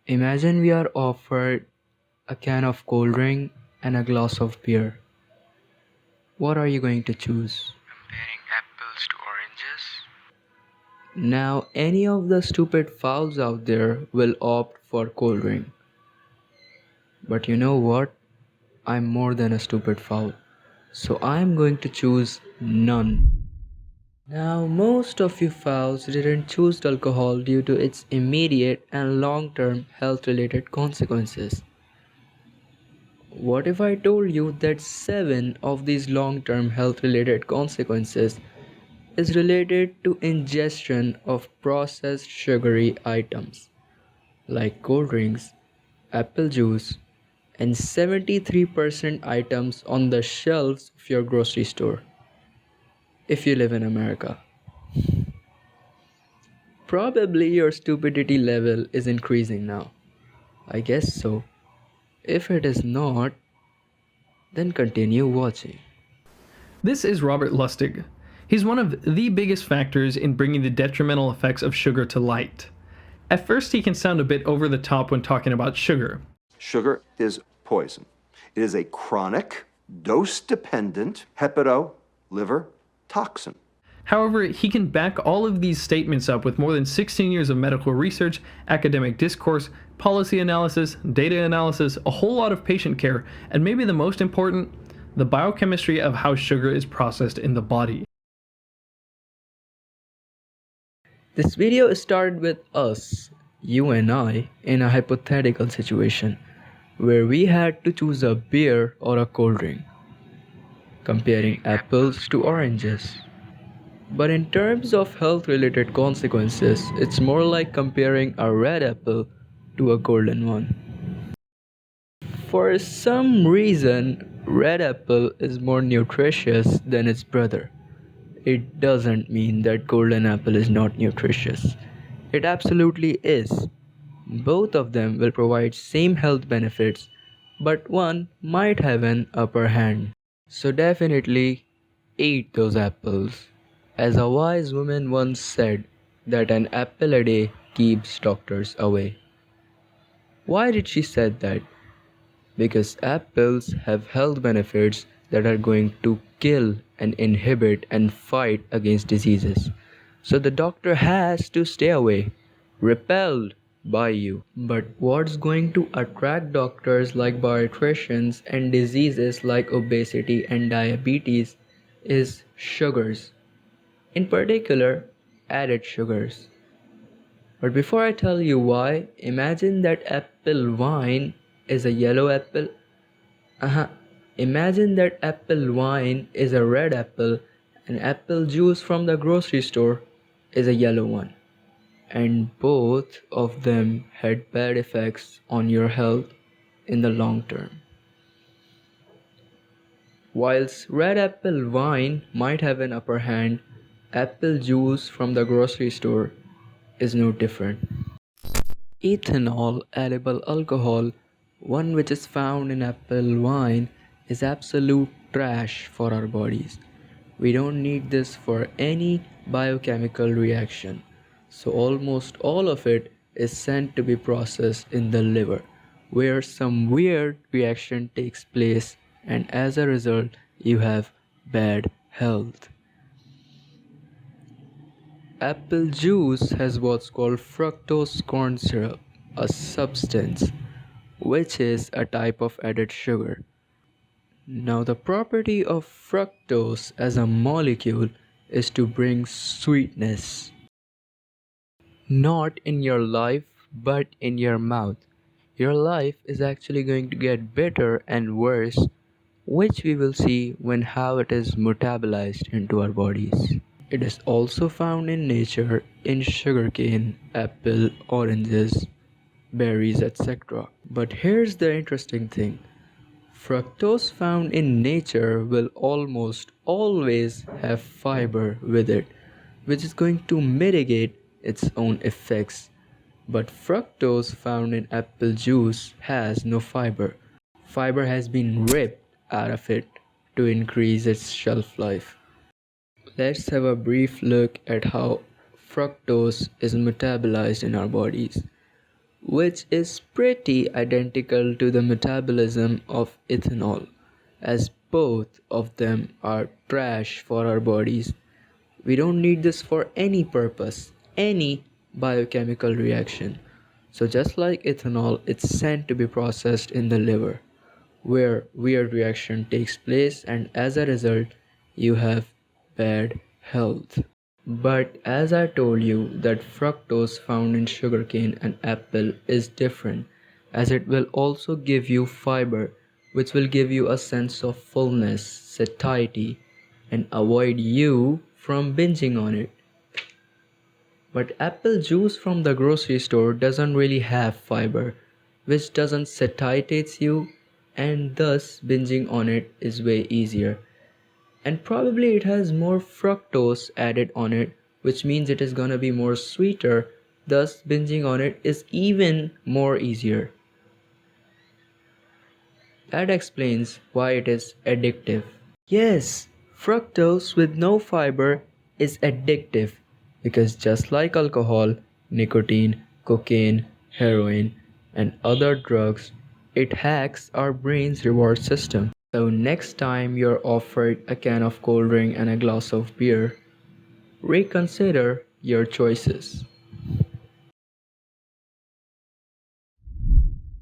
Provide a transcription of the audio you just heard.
Imagine we are offered a can of cold drink and a glass of beer. What are you going to choose? Comparing apples to oranges? Now, any of the stupid fouls out there will opt for cold drink. But you know what? I'm more than a stupid foul. So I'm going to choose none. Now, most of you fouls didn't choose alcohol due to its immediate and long term health related consequences. What if I told you that 7 of these long term health related consequences is related to ingestion of processed sugary items like cold drinks, apple juice, and 73% items on the shelves of your grocery store if you live in America? Probably your stupidity level is increasing now. I guess so. If it is not, then continue watching. This is Robert Lustig. He's one of the biggest factors in bringing the detrimental effects of sugar to light. At first, he can sound a bit over the top when talking about sugar. Sugar is poison. It is a chronic, dose-dependent liver toxin. However, he can back all of these statements up with more than 16 years of medical research, academic discourse, policy analysis, data analysis, a whole lot of patient care, and maybe the most important, the biochemistry of how sugar is processed in the body. This video started with us, you and I, in a hypothetical situation where we had to choose a beer or a cold drink, comparing apples to oranges. But in terms of health related consequences, it's more like comparing a red apple to a golden one. For some reason, red apple is more nutritious than its brother. It doesn't mean that golden apple is not nutritious. It absolutely is. Both of them will provide same health benefits, but one might have an upper hand. So definitely eat those apples. As a wise woman once said that an apple a day keeps doctors away. Why did she said that? Because apples have health benefits that are going to kill and inhibit and fight against diseases. So the doctor has to stay away, repelled by you. But what's going to attract doctors like bioelectricians and diseases like obesity and diabetes is sugars, in particular added sugars. But before I tell you why, imagine that apple wine is a yellow apple. Uh-huh. Imagine that apple wine is a red apple and apple juice from the grocery store is a yellow one. And both of them had bad effects on your health in the long term. Whilst red apple wine might have an upper hand, apple juice from the grocery store is no different. Ethanol, edible alcohol, one which is found in apple wine, is absolute trash for our bodies. We don't need this for any biochemical reaction. So almost all of it is sent to be processed in the liver, where some weird reaction takes place, and as a result, you have bad health. Apple juice has what's called fructose corn syrup, a substance which is a type of added sugar. Now, the property of fructose as a molecule is to bring sweetness, not in your life but in your mouth. Your life is actually going to get better and worse, which we will see when how it is metabolized into our bodies. It is also found in nature in sugarcane, apple, oranges, berries, etc. But here's the interesting thing. Fructose found in nature will almost always have fiber with it, which is going to mitigate its own effects. But fructose found in apple juice has no fiber. Fiber has been ripped out of it to increase its shelf life. Let's have a brief look at how fructose is metabolized in our bodies. which is pretty identical to the metabolism of ethanol, as both of them are trash for our bodies. We don't need this for any purpose, any biochemical reaction. So, just like ethanol, it's sent to be processed in the liver, where weird reaction takes place, and as a result, you have bad health. But as I told you that fructose found in sugarcane and apple is different, as it will also give you fiber, which will give you a sense of fullness, satiety, and avoid you from binging on it. But apple juice from the grocery store doesn't really have fiber, which doesn't satiate you, and thus binging on it is way easier. And probably it has more fructose added on it, which means it is gonna be more sweeter, thus binging on it is even more easier. That explains why it is addictive. Yes, fructose with no fiber is addictive because just like alcohol, nicotine, cocaine, heroin, and other drugs, it hacks our brain's reward system. So next time you're offered a can of cold drink and a glass of beer, reconsider your choices.